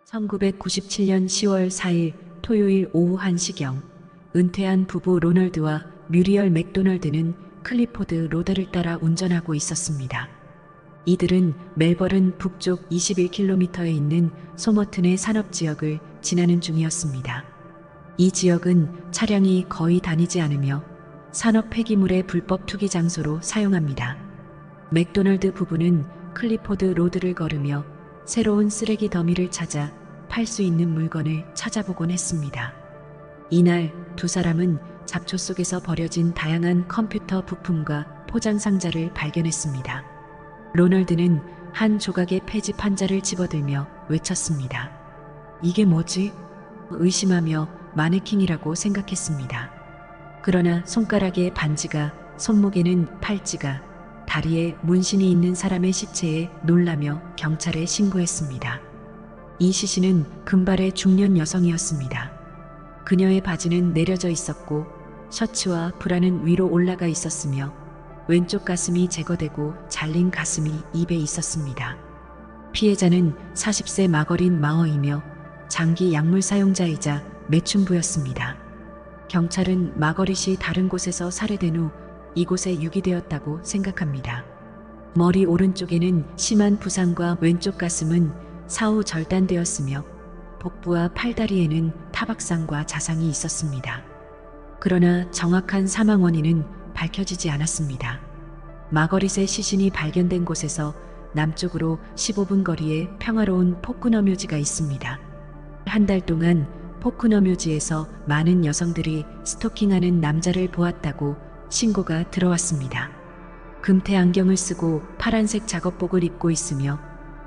1997년 10월 4일 토요일 오후 1시경 은퇴한 부부 로널드와 뮤리얼 맥도널드는 클리포드 로드를 따라 운전하고 있었습니다. 이들은 멜버른 북쪽 21km에 있는 소머튼의 산업지역을 지나는 중이었습니다. 이 지역은 차량이 거의 다니지 않으며 산업 폐기물의 불법 투기 장소로 사용합니다. 맥도널드 부부는 클리포드 로드를 걸으며 새로운 쓰레기 더미를 찾아 팔 수 있는 물건을 찾아보곤 했습니다. 이날 두 사람은 잡초 속에서 버려진 다양한 컴퓨터 부품과 포장 상자를 발견했습니다. 로널드는 한 조각의 폐지 판자를 집어들며 외쳤습니다. 이게 뭐지? 의심하며 마네킹이라고 생각했습니다. 그러나 손가락에 반지가, 손목에는 팔찌가, 다리에 문신이 있는 사람의 시체에 놀라며 경찰에 신고했습니다. 이 시신은 금발의 중년 여성이었습니다. 그녀의 바지는 내려져 있었고 셔츠와 브라는 위로 올라가 있었으며 왼쪽 가슴이 제거되고 잘린 가슴이 입에 있었습니다. 피해자는 40세 마거린 마어이며 장기 약물 사용자이자 매춘부였습니다. 경찰은 마거릿이 다른 곳에서 살해된 후 이곳에 유기되었다고 생각합니다. 머리 오른쪽에는 심한 부상과 왼쪽 가슴은 사후 절단되었으며 복부와 팔다리에는 타박상과 자상이 있었습니다. 그러나 정확한 사망 원인은 밝혀지지 않았습니다. 마거릿의 시신이 발견된 곳에서 남쪽으로 15분 거리에 평화로운 포크너 묘지가 있습니다. 한 달 동안 포크너 묘지에서 많은 여성들이 스토킹하는 남자를 보았다고 신고가 들어왔습니다. 금태 안경을 쓰고 파란색 작업복을 입고 있으며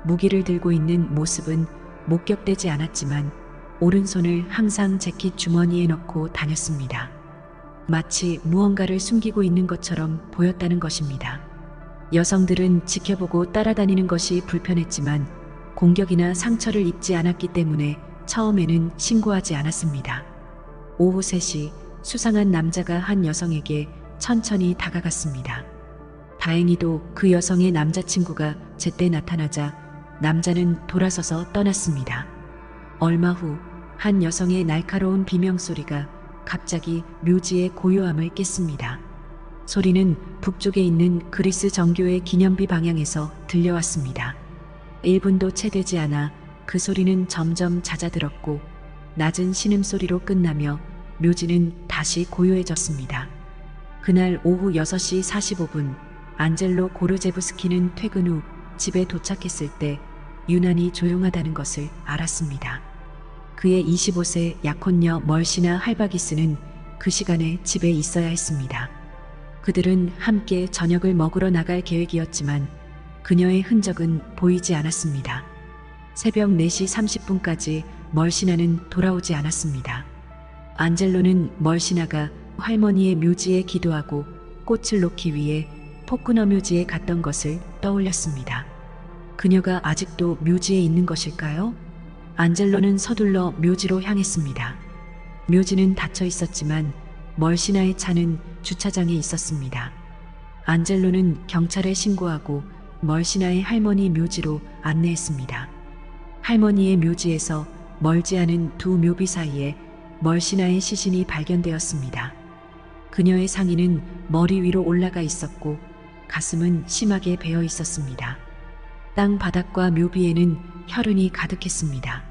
무기를 들고 있는 모습은 목격되지 않았지만 오른손을 항상 재킷 주머니에 넣고 다녔습니다. 마치 무언가를 숨기고 있는 것처럼 보였다는 것입니다. 여성들은 지켜보고 따라다니는 것이 불편했지만 공격이나 상처를 입지 않았기 때문에 처음에는 신고하지 않았습니다. 오후 3시 수상한 남자가 한 여성에게 천천히 다가갔습니다. 다행히도 그 여성의 남자친구가 제때 나타나자 남자는 돌아서서 떠났습니다. 얼마 후 한 여성의 날카로운 비명소리가 갑자기 묘지의 고요함을 깼습니다. 소리는 북쪽에 있는 그리스 정교회 기념비 방향에서 들려왔습니다. 1분도 채 되지 않아 그 소리는 점점 잦아들었고 낮은 신음소리로 끝나며 묘지는 다시 고요해졌습니다. 그날 오후 6시 45분 안젤로 고르제브스키는 퇴근 후 집에 도착했을 때 유난히 조용하다는 것을 알았습니다. 그의 25세 약혼녀 멀시나 할바기스는 그 시간에 집에 있어야 했습니다. 그들은 함께 저녁을 먹으러 나갈 계획이었지만 그녀의 흔적은 보이지 않았습니다. 새벽 4시 30분까지 멀시나는 돌아오지 않았습니다. 안젤로는 멀시나가 할머니의 묘지에 기도하고 꽃을 놓기 위해 포크너 묘지에 갔던 것을 떠올렸습니다. 그녀가 아직도 묘지에 있는 것일까요? 안젤로는 서둘러 묘지로 향했습니다. 묘지는 닫혀 있었지만 멀시나의 차는 주차장에 있었습니다. 안젤로는 경찰에 신고하고 멀시나의 할머니 묘지로 안내했습니다. 할머니의 묘지에서 멀지 않은 두 묘비 사이에 멀시나의 시신이 발견되었습니다. 그녀의 상의는 머리 위로 올라가 있었고 가슴은 심하게 베어 있었습니다. 땅 바닥과 묘비에는 혈흔이 가득했습니다.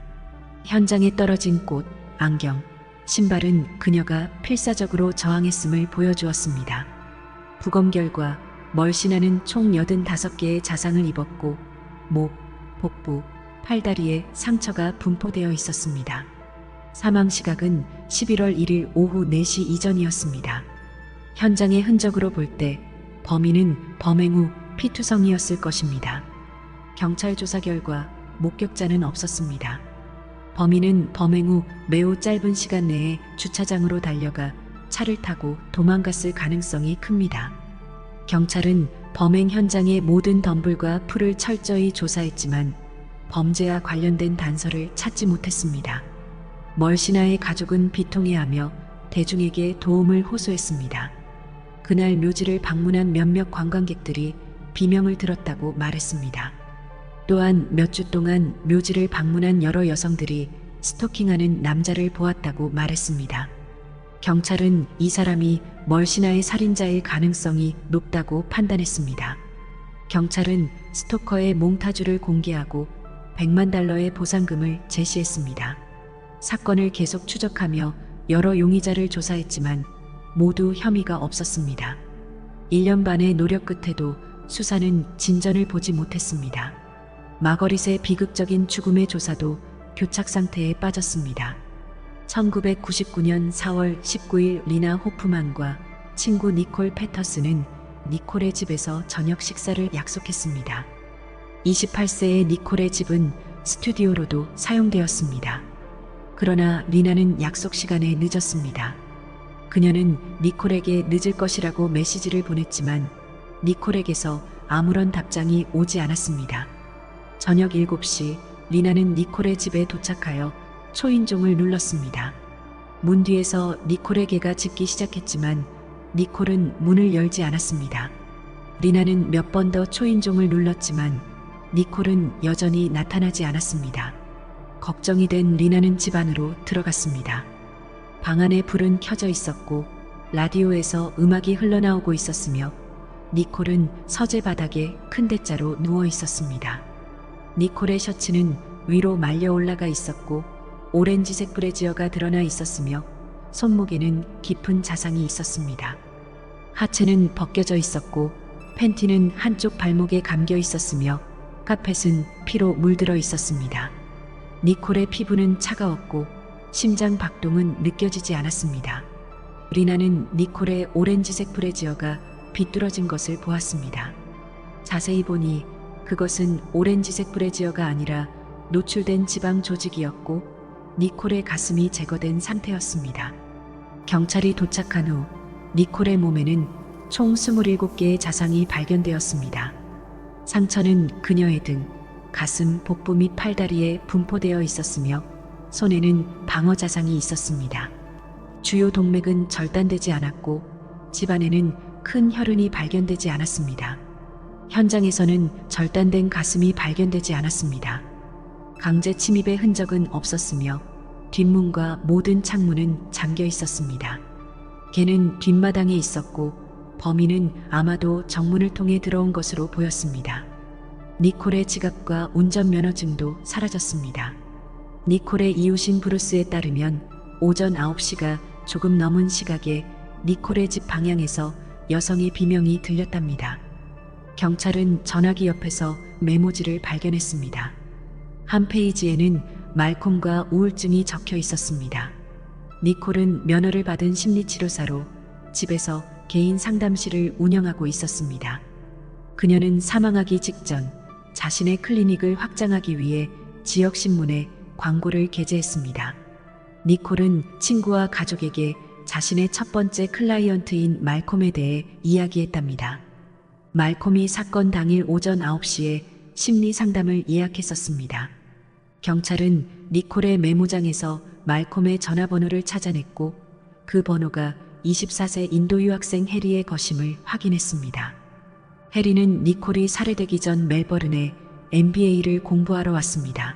현장에 떨어진 꽃, 안경, 신발은 그녀가 필사적으로 저항했음을 보여주었습니다. 부검 결과 멀시나는 총 85개의 자상을 입었고 목, 복부, 팔다리에 상처가 분포되어 있었습니다. 사망 시각은 11월 1일 오후 4시 이전이었습니다. 현장의 흔적으로 볼 때 범인은 범행 후 피투성이었을 것입니다. 경찰 조사 결과 목격자는 없었습니다. 범인은 범행 후 매우 짧은 시간 내에 주차장으로 달려가 차를 타고 도망갔을 가능성이 큽니다. 경찰은 범행 현장의 모든 덤불과 풀을 철저히 조사했지만 범죄와 관련된 단서를 찾지 못했습니다. 멀시나의 가족은 비통해하며 대중에게 도움을 호소했습니다. 그날 묘지를 방문한 몇몇 관광객들이 비명을 들었다고 말했습니다. 또한 몇 주 동안 묘지를 방문한 여러 여성들이 스토킹하는 남자를 보았다고 말했습니다. 경찰은 이 사람이 멀시나의 살인자일 가능성이 높다고 판단했습니다. 경찰은 스토커의 몽타주를 공개하고 100만 달러의 보상금을 제시했습니다. 사건을 계속 추적하며 여러 용의자를 조사했지만 모두 혐의가 없었습니다. 1년 반의 노력 끝에도 수사는 진전을 보지 못했습니다. 마거릿의 비극적인 죽음의 조사도 교착 상태에 빠졌습니다. 1999년 4월 19일 리나 호프만과 친구 니콜 패터스는 니콜의 집에서 저녁 식사를 약속했습니다. 28세의 니콜의 집은 스튜디오로도 사용되었습니다. 그러나 리나는 약속 시간에 늦었습니다. 그녀는 니콜에게 늦을 것이라고 메시지를 보냈지만 니콜에게서 아무런 답장이 오지 않았습니다. 저녁 7시 리나는 니콜의 집에 도착하여 초인종을 눌렀습니다. 문 뒤에서 니콜에게가 짖기 시작했지만 니콜은 문을 열지 않았습니다. 리나는 몇 번 더 초인종을 눌렀지만 니콜은 여전히 나타나지 않았습니다. 걱정이 된 리나는 집 안으로 들어갔습니다. 방 안에 불은 켜져 있었고 라디오에서 음악이 흘러나오고 있었으며 니콜은 서재 바닥에 큰 대자로 누워 있었습니다. 니콜의 셔츠는 위로 말려 올라가 있었고 오렌지색 브래지어가 드러나 있었으며 손목에는 깊은 자상이 있었습니다. 하체는 벗겨져 있었고 팬티는 한쪽 발목에 감겨 있었으며 카펫은 피로 물들어 있었습니다. 니콜의 피부는 차가웠고 심장 박동은 느껴지지 않았습니다. 리나는 니콜의 오렌지색 브래지어가 비뚤어진 것을 보았습니다. 자세히 보니 그것은 오렌지색 브래지어가 아니라 노출된 지방 조직이었고 니콜의 가슴이 제거된 상태였습니다. 경찰이 도착한 후 니콜의 몸에는 총 27개의 자상이 발견되었습니다. 상처는 그녀의 등, 가슴, 복부 및 팔다리에 분포되어 있었으며 손에는 방어 자상이 있었습니다. 주요 동맥은 절단되지 않았고 집안에는 큰 혈흔이 발견되지 않았습니다. 현장에서는 절단된 가슴이 발견되지 않았습니다. 강제 침입의 흔적은 없었으며 뒷문과 모든 창문은 잠겨 있었습니다. 개는 뒷마당에 있었고 범인은 아마도 정문을 통해 들어온 것으로 보였습니다. 니콜의 지갑과 운전면허증도 사라졌습니다. 니콜의 이웃인 브루스에 따르면 오전 9시가 조금 넘은 시각에 니콜의 집 방향에서 여성의 비명이 들렸답니다. 경찰은 전화기 옆에서 메모지를 발견했습니다. 한 페이지에는 말콤과 우울증이 적혀 있었습니다. 니콜은 면허를 받은 심리치료사로 집에서 개인 상담실을 운영하고 있었습니다. 그녀는 사망하기 직전 자신의 클리닉을 확장하기 위해 지역신문에 광고를 게재했습니다. 니콜은 친구와 가족에게 자신의 첫 번째 클라이언트인 말콤에 대해 이야기했답니다. 말콤이 사건 당일 오전 9시에 심리 상담을 예약했었습니다. 경찰은 니콜의 메모장에서 말콤의 전화번호를 찾아냈고 그 번호가 24세 인도 유학생 해리의 것임을 확인했습니다. 해리는 니콜이 살해되기 전 멜버른에 MBA를 공부하러 왔습니다.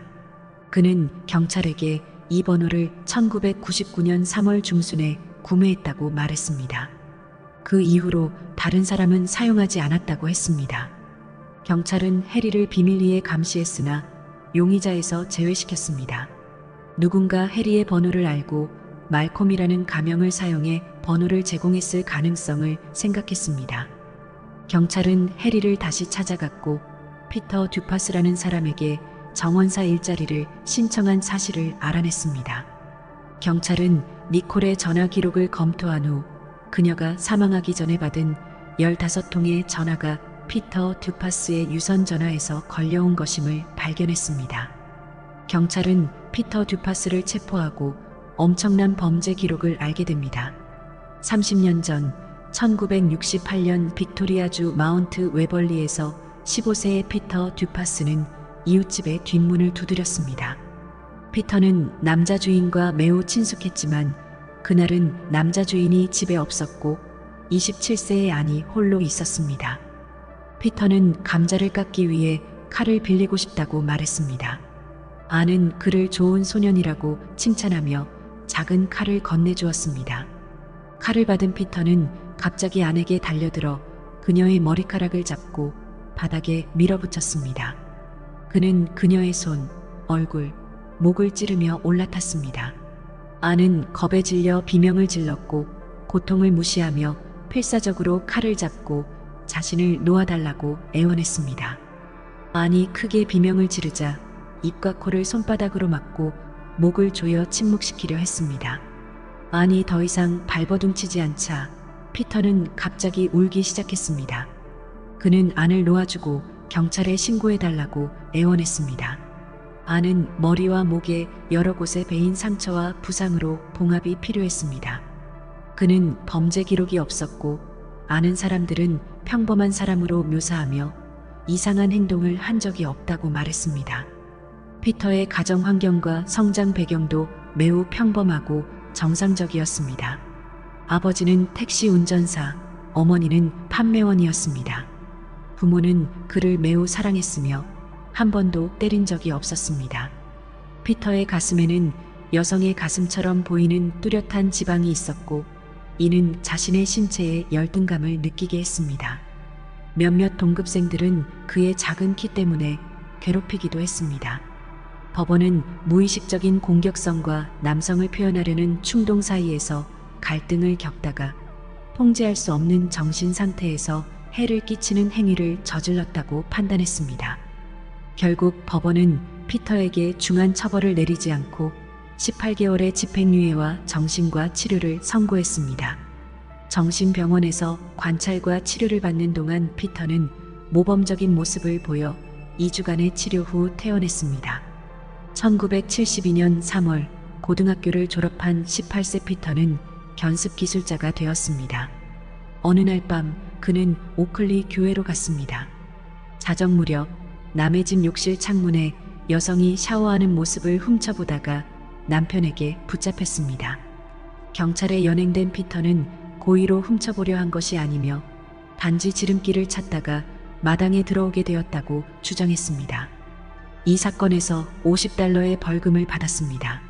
그는 경찰에게 이 번호를 1999년 3월 중순에 구매했다고 말했습니다. 그 이후로 다른 사람은 사용하지 않았다고 했습니다. 경찰은 해리를 비밀리에 감시했으나 용의자에서 제외시켰습니다. 누군가 해리의 번호를 알고 말콤이라는 가명을 사용해 번호를 제공했을 가능성을 생각했습니다. 경찰은 해리를 다시 찾아갔고 피터 듀파스라는 사람에게 정원사 일자리를 신청한 사실을 알아냈습니다. 경찰은 니콜의 전화 기록을 검토한 후 그녀가 사망하기 전에 받은 15통의 전화가 피터 듀파스의 유선 전화에서 걸려온 것임을 발견했습니다. 경찰은 피터 듀파스를 체포하고 엄청난 범죄 기록을 알게 됩니다. 30년 전 1968년 빅토리아주 마운트 웨벌리에서 15세의 피터 듀파스는 이웃집의 뒷문을 두드렸습니다. 피터는 남자 주인과 매우 친숙했지만 그날은 남자 주인이 집에 없었고 27세의 아니 홀로 있었습니다. 피터는 감자를 깎기 위해 칼을 빌리고 싶다고 말했습니다. 아는 그를 좋은 소년이라고 칭찬하며 작은 칼을 건네주었습니다. 칼을 받은 피터는 갑자기 아내에게 달려들어 그녀의 머리카락을 잡고 바닥에 밀어붙였습니다. 그는 그녀의 손, 얼굴, 목을 찌르며 올라탔습니다. 아는 겁에 질려 비명을 질렀고 고통을 무시하며 필사적으로 칼을 잡고 자신을 놓아달라고 애원했습니다. 안이 크게 비명을 지르자 입과 코를 손바닥으로 막고 목을 조여 침묵시키려 했습니다. 안이 더 이상 발버둥치지 않자 피터는 갑자기 울기 시작했습니다. 그는 안을 놓아주고 경찰에 신고해달라고 애원했습니다. 안은 머리와 목에 여러 곳에 베인 상처와 부상으로 봉합이 필요했습니다. 그는 범죄 기록이 없었고 아는 사람들은 평범한 사람으로 묘사하며 이상한 행동을 한 적이 없다고 말했습니다. 피터의 가정 환경과 성장 배경도 매우 평범하고 정상적이었습니다. 아버지는 택시 운전사, 어머니는 판매원이었습니다. 부모는 그를 매우 사랑했으며 한 번도 때린 적이 없었습니다. 피터의 가슴에는 여성의 가슴처럼 보이는 뚜렷한 지방이 있었고 이는 자신의 신체에 열등감을 느끼게 했습니다. 몇몇 동급생들은 그의 작은 키 때문에 괴롭히기도 했습니다. 법원은 무의식적인 공격성과 남성을 표현하려는 충동 사이에서 갈등을 겪다가 통제할 수 없는 정신 상태에서 해를 끼치는 행위를 저질렀다고 판단했습니다. 결국 법원은 피터에게 중한 처벌을 내리지 않고 18개월의 집행유예와 정신과 치료를 선고했습니다. 정신병원에서 관찰과 치료를 받는 동안 피터는 모범적인 모습을 보여 2주간의 치료 후 퇴원했습니다. 1972년 3월 고등학교를 졸업한 18세 피터는 견습 기술자가 되었습니다. 어느 날 밤 그는 오클리 교회로 갔습니다. 자정 무렵 남의 집 욕실 창문에 여성이 샤워하는 모습을 훔쳐보다가 남편에게 붙잡혔습니다. 경찰에 연행된 피터는 고의로 훔쳐보려 한 것이 아니며 단지 지름길을 찾다가 마당에 들어오게 되었다고 주장했습니다. 이 사건에서 $50의 벌금을 받았습니다.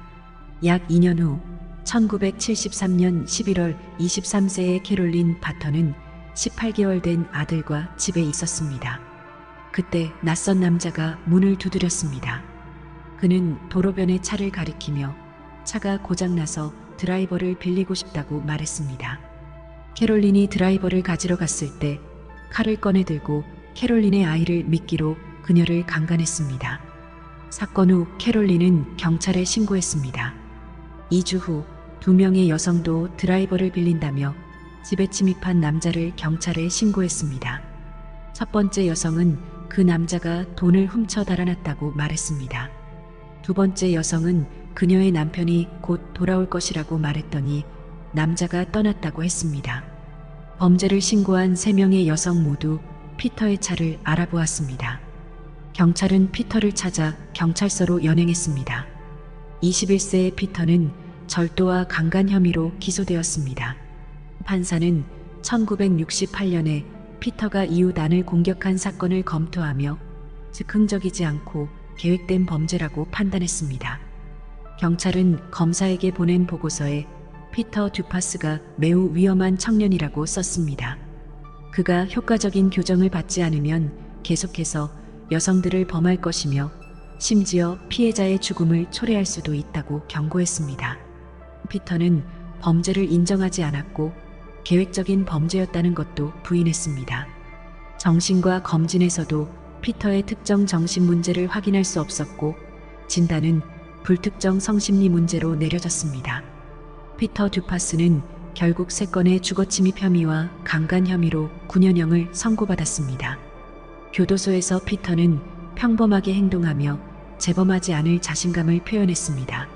약 2년 후 1973년 11월 23세의 캐롤린 바터는 18개월 된 아들과 집에 있었습니다. 그때 낯선 남자가 문을 두드렸습니다. 그는 도로변에 차를 가리키며 차가 고장나서 드라이버를 빌리고 싶다고 말했습니다. 캐롤린이 드라이버를 가지러 갔을 때 칼을 꺼내 들고 캐롤린의 아이를 미끼로 그녀를 강간했습니다. 사건 후 캐롤린은 경찰에 신고했습니다. 2주 후 2명의 여성도 드라이버를 빌린다며 집에 침입한 남자를 경찰에 신고했습니다. 첫 번째 여성은 그 남자가 돈을 훔쳐 달아났다고 말했습니다. 두 번째 여성은 그녀의 남편이 곧 돌아올 것이라고 말했더니 남자가 떠났다고 했습니다. 범죄를 신고한 3명의 여성 모두 피터의 차를 알아보았습니다. 경찰은 피터를 찾아 경찰서로 연행했습니다. 21세의 피터는 절도와 강간 혐의로 기소되었습니다. 판사는 1968년에 피터가 이웃 안을 공격한 사건을 검토하며 즉흥적이지 않고 계획된 범죄라고 판단했습니다. 경찰은 검사에게 보낸 보고서에 피터 듀파스가 매우 위험한 청년이라고 썼습니다. 그가 효과적인 교정을 받지 않으면 계속해서 여성들을 범할 것이며 심지어 피해자의 죽음을 초래할 수도 있다고 경고했습니다. 피터는 범죄를 인정하지 않았고 계획적인 범죄였다는 것도 부인했습니다. 정신과 검진에서도 피터의 특정 정신 문제를 확인할 수 없었고 진단은 불특정 성심리 문제로 내려졌습니다. 피터 듀파스는 결국 3건의 주거침입 혐의와 강간 혐의로 9년형을 선고받았습니다. 교도소에서 피터는 평범하게 행동하며 재범하지 않을 자신감을 표현했습니다.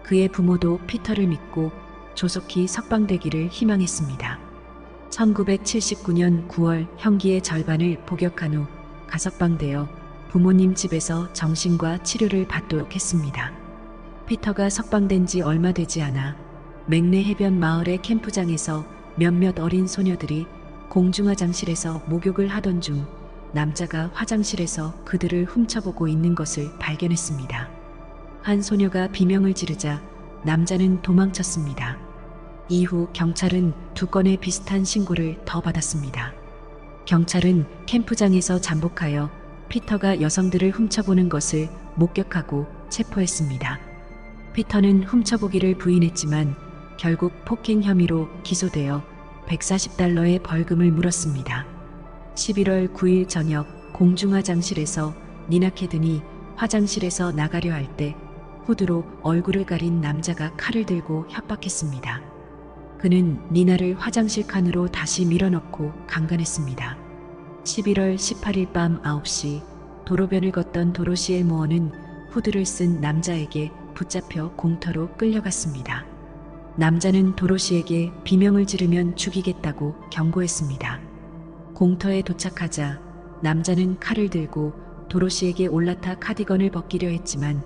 그의 부모도 피터를 믿고 조속히 석방되기를 희망했습니다. 1979년 9월 형기의 절반을 복역한 후 가석방되어 부모님 집에서 정신과 치료를 받도록 했습니다. 피터가 석방된 지 얼마 되지 않아 맥내 해변 마을의 캠프장에서 몇몇 어린 소녀들이 공중화장실에서 목욕을 하던 중 남자가 화장실에서 그들을 훔쳐보고 있는 것을 발견했습니다. 한 소녀가 비명을 지르자 남자는 도망쳤습니다. 이후 경찰은 2건의 비슷한 신고를 더 받았습니다. 경찰은 캠프장에서 잠복하여 피터가 여성들을 훔쳐보는 것을 목격하고 체포했습니다. 피터는 훔쳐보기를 부인했지만 결국 폭행 혐의로 기소되어 $140의 벌금을 물었습니다. 11월 9일 저녁 공중화장실에서 니나 캐든이 화장실에서 나가려 할 때 후드로 얼굴을 가린 남자가 칼을 들고 협박했습니다. 그는 니나를 화장실 칸으로 다시 밀어넣고 강간했습니다. 11월 18일 밤 9시 도로변을 걷던 도로시 엘모어는 후드를 쓴 남자에게 붙잡혀 공터로 끌려갔습니다. 남자는 도로시에게 비명을 지르면 죽이겠다고 경고했습니다. 공터에 도착하자 남자는 칼을 들고 도로시에게 올라타 카디건을 벗기려 했지만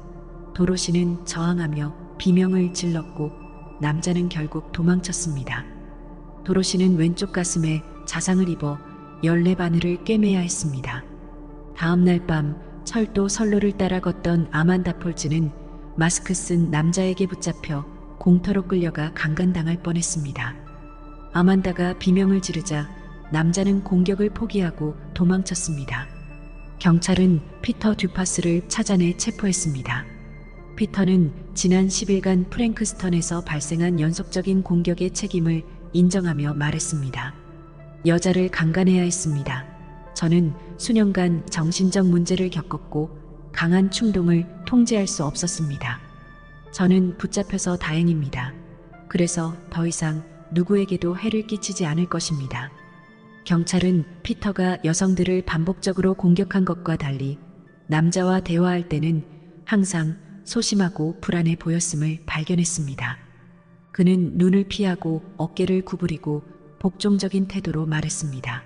도로시는 저항하며 비명을 질렀고 남자는 결국 도망쳤습니다. 도로시는 왼쪽 가슴에 자상을 입어 열레바늘을 꿰매야 했습니다. 다음 날 밤 철도 선로를 따라 걷던 아만다 폴즈는 마스크 쓴 남자에게 붙잡혀 공터로 끌려가 강간당할 뻔했습니다. 아만다가 비명을 지르자 남자는 공격을 포기하고 도망쳤습니다. 경찰은 피터 듀파스를 찾아내 체포했습니다. 피터는 지난 10일간 프랭크스턴에서 발생한 연속적인 공격의 책임을 인정하며 말했습니다. 여자를 강간해야 했습니다. 저는 수년간 정신적 문제를 겪었고 강한 충동을 통제할 수 없었습니다. 저는 붙잡혀서 다행입니다. 그래서 더 이상 누구에게도 해를 끼치지 않을 것입니다. 경찰은 피터가 여성들을 반복적으로 공격한 것과 달리 남자와 대화할 때는 항상 소심하고 불안해 보였음을 발견했습니다. 그는 눈을 피하고 어깨를 구부리고 복종적인 태도로 말했습니다.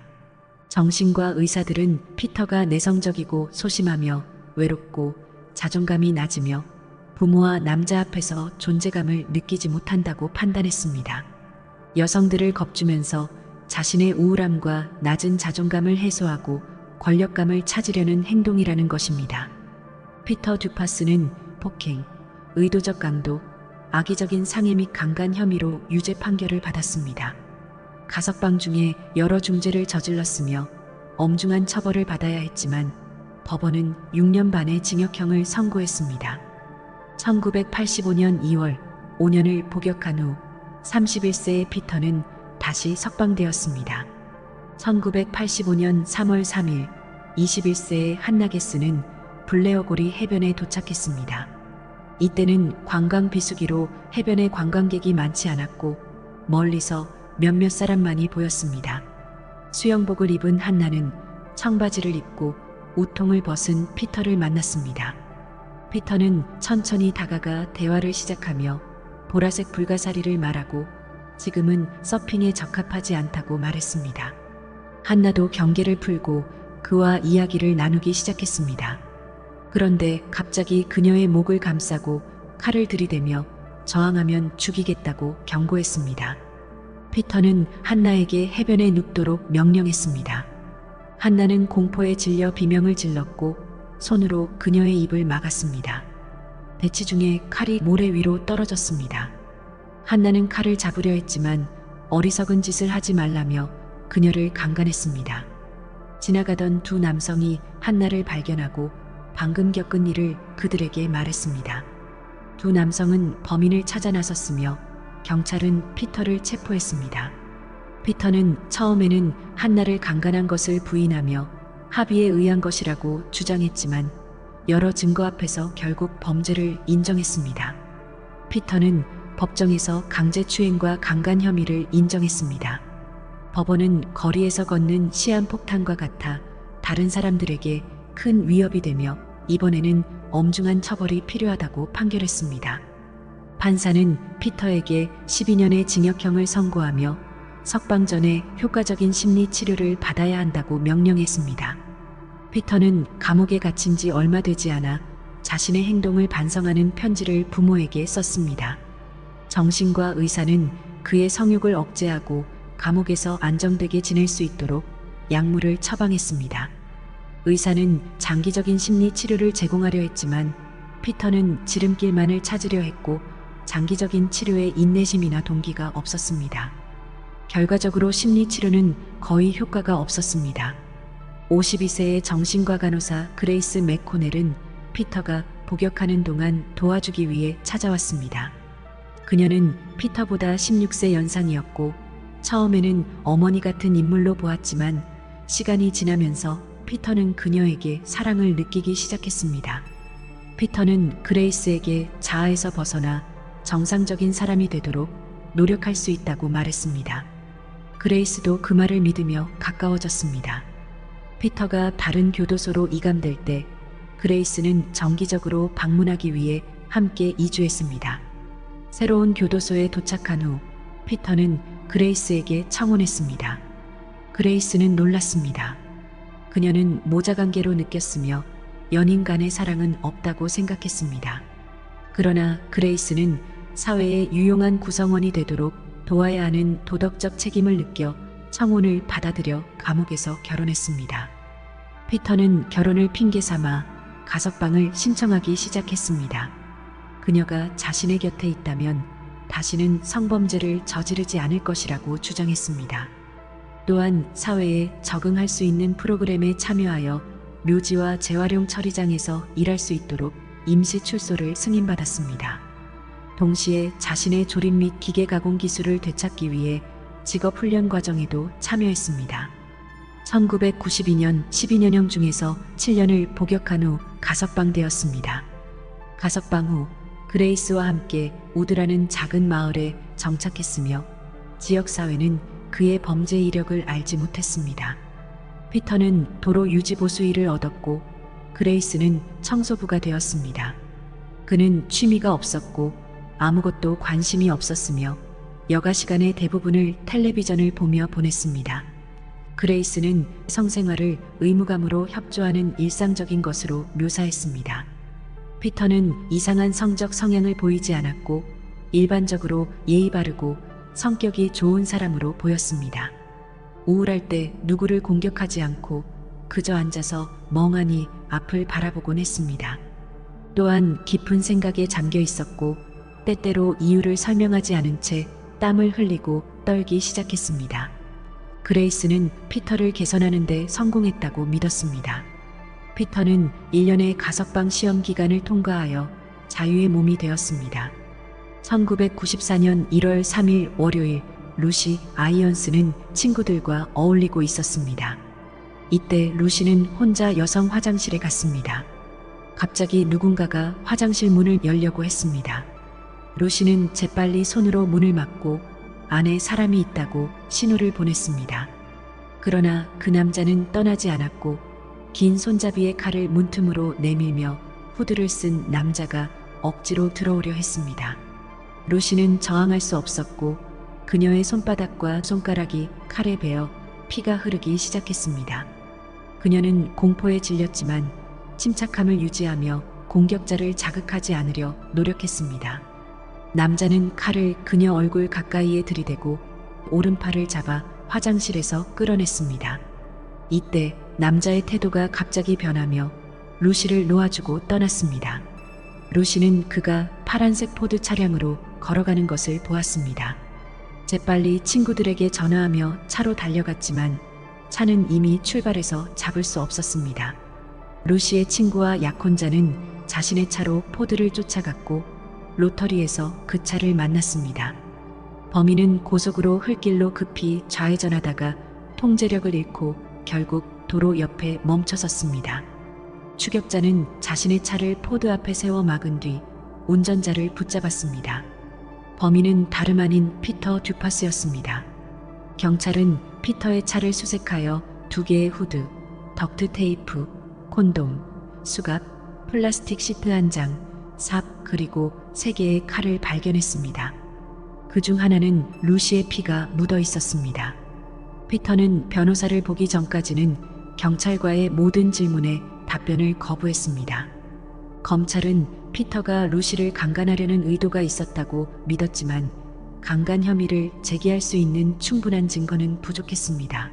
정신과 의사들은 피터가 내성적이고 소심하며 외롭고 자존감이 낮으며 부모와 남자 앞에서 존재감을 느끼지 못한다고 판단했습니다. 여성들을 겁주면서 자신의 우울함과 낮은 자존감을 해소하고 권력감을 찾으려는 행동이라는 것입니다. 피터 듀파스는 폭행, 의도적 강도, 악의적인 상해 및 강간 혐의로 유죄 판결을 받았습니다. 가석방 중에 여러 중죄를 저질렀으며 엄중한 처벌을 받아야 했지만 법원은 6년 반의 징역형을 선고했습니다. 1985년 2월 5년을 복역한 후 31세의 피터는 다시 석방되었습니다. 1985년 3월 3일 21세의 한나게스는 블레어고리 해변에 도착했습니다. 이때는 관광 비수기로 해변에 관광객이 많지 않았고 멀리서 몇몇 사람만이 보였습니다. 수영복을 입은 한나는 청바지를 입고 우통을 벗은 피터를 만났습니다. 피터는 천천히 다가가 대화를 시작하며 보라색 불가사리를 말하고 지금은 서핑에 적합하지 않다고 말했습니다. 한나도 경계를 풀고 그와 이야기를 나누기 시작했습니다. 그런데 갑자기 그녀의 목을 감싸고 칼을 들이대며 저항하면 죽이겠다고 경고했습니다. 피터는 한나에게 해변에 눕도록 명령했습니다. 한나는 공포에 질려 비명을 질렀고 손으로 그녀의 입을 막았습니다. 대치 중에 칼이 모래 위로 떨어졌습니다. 한나는 칼을 잡으려 했지만 어리석은 짓을 하지 말라며 그녀를 강간했습니다. 지나가던 두 남성이 한나를 발견하고 방금 겪은 일을 그들에게 말했습니다. 두 남성은 범인을 찾아 나섰으며 경찰은 피터를 체포했습니다. 피터는 처음에는 한나를 강간한 것을 부인하며 합의에 의한 것이라고 주장했지만 여러 증거 앞에서 결국 범죄를 인정했습니다. 피터는 법정에서 강제추행과 강간 혐의를 인정했습니다. 법원은 거리에서 걷는 시한폭탄과 같아 다른 사람들에게 큰 위협이 되며 이번에는 엄중한 처벌이 필요하다고 판결했습니다. 판사는 피터에게 12년의 징역형을 선고하며 석방 전에 효과적인 심리 치료를 받아야 한다고 명령했습니다. 피터는 감옥에 갇힌 지 얼마 되지 않아 자신의 행동을 반성하는 편지를 부모에게 썼습니다. 정신과 의사는 그의 성욕을 억제하고 감옥에서 안정되게 지낼 수 있도록 약물을 처방했습니다. 의사는 장기적인 심리 치료를 제공하려 했지만 피터는 지름길만을 찾으려 했고 장기적인 치료에 인내심이나 동기가 없었습니다. 결과적으로 심리 치료는 거의 효과가 없었습니다. 52세의 정신과 간호사 그레이스 맥코넬은 피터가 복역하는 동안 도와주기 위해 찾아왔습니다. 그녀는 피터보다 16세 연상이었고 처음에는 어머니 같은 인물로 보았지만 시간이 지나면서 피터는 그녀에게 사랑을 느끼기 시작했습니다. 피터는 그레이스에게 자아에서 벗어나 정상적인 사람이 되도록 노력할 수 있다고 말했습니다. 그레이스도 그 말을 믿으며 가까워졌습니다. 피터가 다른 교도소로 이감될 때 그레이스는 정기적으로 방문하기 위해 함께 이주했습니다. 새로운 교도소에 도착한 후 피터는 그레이스에게 청혼했습니다. 그레이스는 놀랐습니다. 그녀는 모자 관계로 느꼈으며 연인 간의 사랑은 없다고 생각했습니다. 그러나 그레이스는 사회의 유용한 구성원이 되도록 도와야 하는 도덕적 책임을 느껴 청혼을 받아들여 감옥에서 결혼했습니다. 피터는 결혼을 핑계 삼아 가석방을 신청하기 시작했습니다. 그녀가 자신의 곁에 있다면 다시는 성범죄를 저지르지 않을 것이라고 주장했습니다. 또한 사회에 적응할 수 있는 프로그램에 참여하여 묘지와 재활용 처리장에서 일할 수 있도록 임시 출소를 승인받았습니다. 동시에 자신의 조립 및 기계 가공 기술을 되찾기 위해 직업 훈련 과정에도 참여했습니다. 1992년 12년형 중에서 7년을 복역한 후 가석방되었습니다. 가석방 후 그레이스와 함께 우드라는 작은 마을에 정착했으며 지역사회는 그의 범죄 이력을 알지 못했습니다. 피터는 도로 유지 보수 일을 얻었고 그레이스는 청소부가 되었습니다. 그는 취미가 없었고 아무것도 관심이 없었으며 여가 시간의 대부분을 텔레비전을 보며 보냈습니다. 그레이스는 성생활을 의무감으로 협조하는 일상적인 것으로 묘사했습니다. 피터는 이상한 성적 성향을 보이지 않았고 일반적으로 예의 바르고 성격이 좋은 사람으로 보였습니다. 우울할 때 누구를 공격하지 않고 그저 앉아서 멍하니 앞을 바라보곤 했습니다. 또한 깊은 생각에 잠겨 있었고 때때로 이유를 설명하지 않은 채 땀을 흘리고 떨기 시작했습니다. 그레이스는 피터를 개선하는 데 성공했다고 믿었습니다. 피터는 1년의 가석방 시험 기간을 통과하여 자유의 몸이 되었습니다. 1994년 1월 3일 월요일 루시 아이언스는 친구들과 어울리고 있었습니다. 이때 루시는 혼자 여성 화장실에 갔습니다. 갑자기 누군가가 화장실 문을 열려고 했습니다. 루시는 재빨리 손으로 문을 막고 안에 사람이 있다고 신호를 보냈습니다. 그러나 그 남자는 떠나지 않았고 긴 손잡이의 칼을 문틈으로 내밀며 후드를 쓴 남자가 억지로 들어오려 했습니다. 루시는 저항할 수 없었고 그녀의 손바닥과 손가락이 칼에 베어 피가 흐르기 시작했습니다. 그녀는 공포에 질렸지만 침착함을 유지하며 공격자를 자극하지 않으려 노력했습니다. 남자는 칼을 그녀 얼굴 가까이에 들이대고 오른팔을 잡아 화장실에서 끌어냈습니다. 이때 남자의 태도가 갑자기 변하며 루시를 놓아주고 떠났습니다. 루시는 그가 파란색 포드 차량으로 걸어가는 것을 보았습니다. 재빨리 친구들에게 전화하며 차로 달려갔지만 차는 이미 출발해서 잡을 수 없었습니다. 루시의 친구와 약혼자는 자신의 차로 포드를 쫓아갔고 로터리에서 그 차를 만났습니다. 범인은 고속으로 흙길로 급히 좌회전하다가 통제력을 잃고 결국 도로 옆에 멈춰섰습니다. 추격자는 자신의 차를 포드 앞에 세워 막은 뒤 운전자를 붙잡았습니다. 범인은 다름 아닌 피터 듀파스였습니다. 경찰은 피터의 차를 수색하여 2개의 후드, 덕트 테이프, 콘돔, 수갑, 플라스틱 시트 1장, 삽 그리고 3개의 칼을 발견했습니다. 그중 하나는 루시의 피가 묻어 있었습니다. 피터는 변호사를 보기 전까지는 경찰과의 모든 질문에 답변을 거부했습니다. 검찰은 피터가 루시를 강간하려는 의도가 있었다고 믿었지만 강간 혐의를 제기할 수 있는 충분한 증거는 부족했습니다.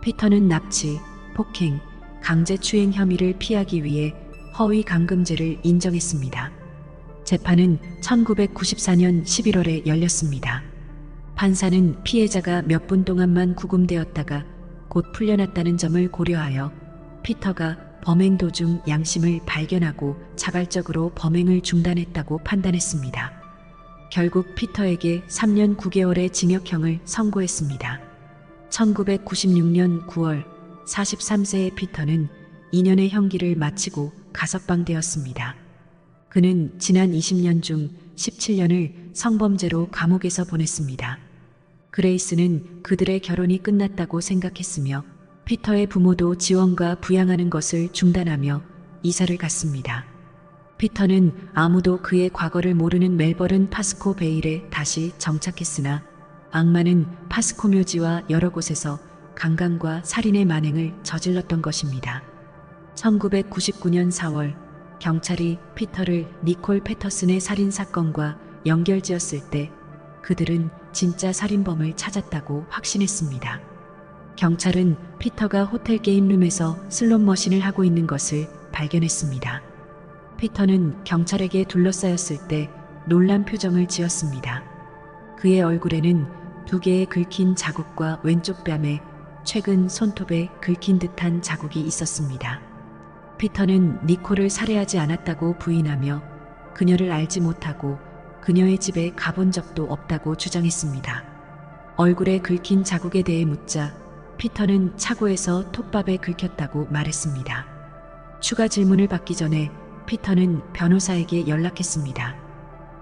피터는 납치, 폭행, 강제추행 혐의를 피하기 위해 허위 감금죄를 인정했습니다. 재판은 1994년 11월에 열렸습니다. 판사는 피해자가 몇 분 동안만 구금되었다가 곧 풀려났다는 점을 고려하여 피터가 범행 도중 양심을 발견하고 자발적으로 범행을 중단했다고 판단했습니다. 결국 피터에게 3년 9개월의 징역형을 선고했습니다. 1996년 9월 43세의 피터는 2년의 형기를 마치고 가석방되었습니다. 그는 지난 20년 중 17년을 성범죄로 감옥에서 보냈습니다. 그레이스는 그들의 결혼이 끝났다고 생각했으며 피터의 부모도 지원과 부양하는 것을 중단하며 이사를 갔습니다. 피터는 아무도 그의 과거를 모르는 멜버른 파스코 베일에 다시 정착했으나 악마는 파스코 묘지와 여러 곳에서 강간과 살인의 만행을 저질렀던 것입니다. 1999년 4월 경찰이 피터를 니콜 패터슨의 살인 사건과 연결지었을 때 그들은 진짜 살인범을 찾았다고 확신했습니다. 경찰은 피터가 호텔 게임룸에서 슬롯 머신을 하고 있는 것을 발견했습니다. 피터는 경찰에게 둘러싸였을 때 놀란 표정을 지었습니다. 그의 얼굴에는 2개의 긁힌 자국과 왼쪽 뺨에 최근 손톱에 긁힌 듯한 자국이 있었습니다. 피터는 니콜을 살해하지 않았다고 부인하며 그녀를 알지 못하고 그녀의 집에 가본 적도 없다고 주장했습니다. 얼굴에 긁힌 자국에 대해 묻자 피터는 차고에서 톱밥에 긁혔다고 말했습니다. 추가 질문을 받기 전에 피터는 변호사에게 연락했습니다.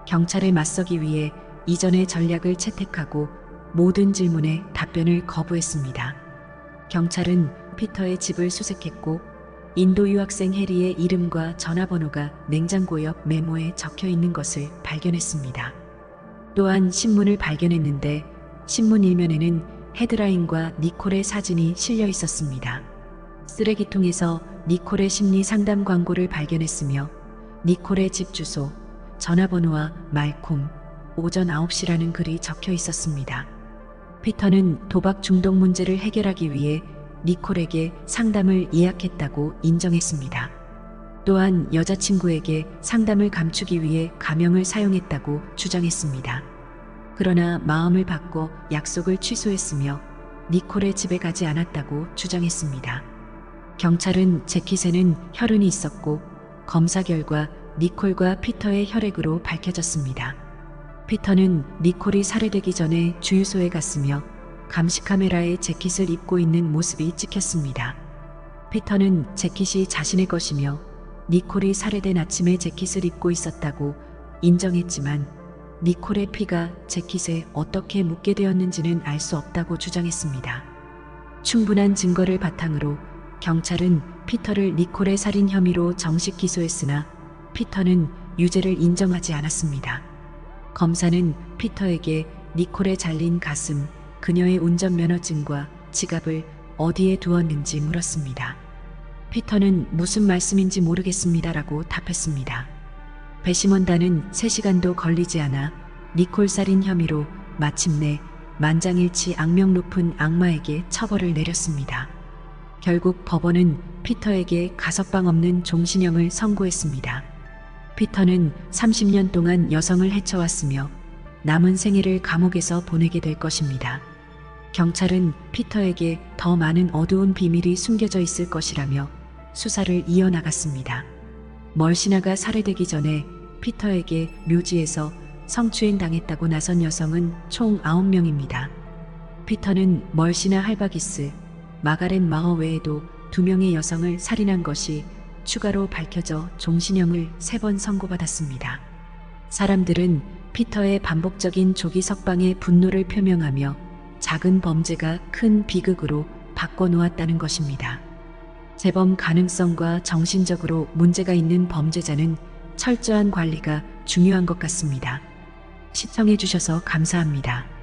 경찰에 맞서기 위해 이전의 전략을 채택하고 모든 질문에 답변을 거부했습니다. 경찰은 피터의 집을 수색했고 인도 유학생 해리의 이름과 전화번호가 냉장고 옆 메모에 적혀 있는 것을 발견했습니다. 또한 신문을 발견했는데 신문 일면에는 헤드라인과 니콜의 사진이 실려 있었습니다. 쓰레기통에서 니콜의 심리 상담 광고를 발견했으며 니콜의 집 주소, 전화번호와 말콤, 오전 9시라는 글이 적혀 있었습니다. 피터는 도박 중독 문제를 해결하기 위해 니콜에게 상담을 예약했다고 인정했습니다. 또한 여자친구에게 상담을 감추기 위해 가명을 사용했다고 주장했습니다. 그러나 마음을 바꿔 약속을 취소했으며 니콜의 집에 가지 않았다고 주장했습니다. 경찰은 재킷에는 혈흔이 있었고 검사 결과 니콜과 피터의 혈액으로 밝혀졌습니다. 피터는 니콜이 살해되기 전에 주유소에 갔으며 감시 카메라에 재킷을 입고 있는 모습이 찍혔습니다. 피터는 재킷이 자신의 것이며 니콜이 살해된 아침에 재킷을 입고 있었다고 인정했지만 니콜의 피가 재킷에 어떻게 묻게 되었는지는 알 수 없다고 주장했습니다. 충분한 증거를 바탕으로 경찰은 피터를 니콜의 살인 혐의로 정식 기소했으나 피터는 유죄를 인정하지 않았습니다. 검사는 피터에게 니콜의 잘린 가슴, 그녀의 운전면허증과 지갑을 어디에 두었는지 물었습니다. 피터는 무슨 말씀인지 모르겠습니다라고 답했습니다. 배심원단은 3시간도 걸리지 않아 니콜 살인 혐의로 마침내 만장일치 악명 높은 악마에게 처벌을 내렸습니다. 결국 법원은 피터에게 가석방 없는 종신형을 선고했습니다. 피터는 30년 동안 여성을 해쳐왔으며 남은 생애를 감옥에서 보내게 될 것입니다. 경찰은 피터에게 더 많은 어두운 비밀이 숨겨져 있을 것이라며 수사를 이어나갔습니다. 멀시나가 살해되기 전에 피터에게 묘지에서 성추행 당했다고 나선 여성은 총 9명입니다. 피터는 멀시나 할바기스, 마가렛 마허 외에도 2명의 여성을 살인한 것이 추가로 밝혀져 종신형을 3번 선고받았습니다. 사람들은 피터의 반복적인 조기 석방에 분노를 표명하며 작은 범죄가 큰 비극으로 바꿔놓았다는 것입니다. 재범 가능성과 정신적으로 문제가 있는 범죄자는 철저한 관리가 중요한 것 같습니다. 시청해 주셔서 감사합니다.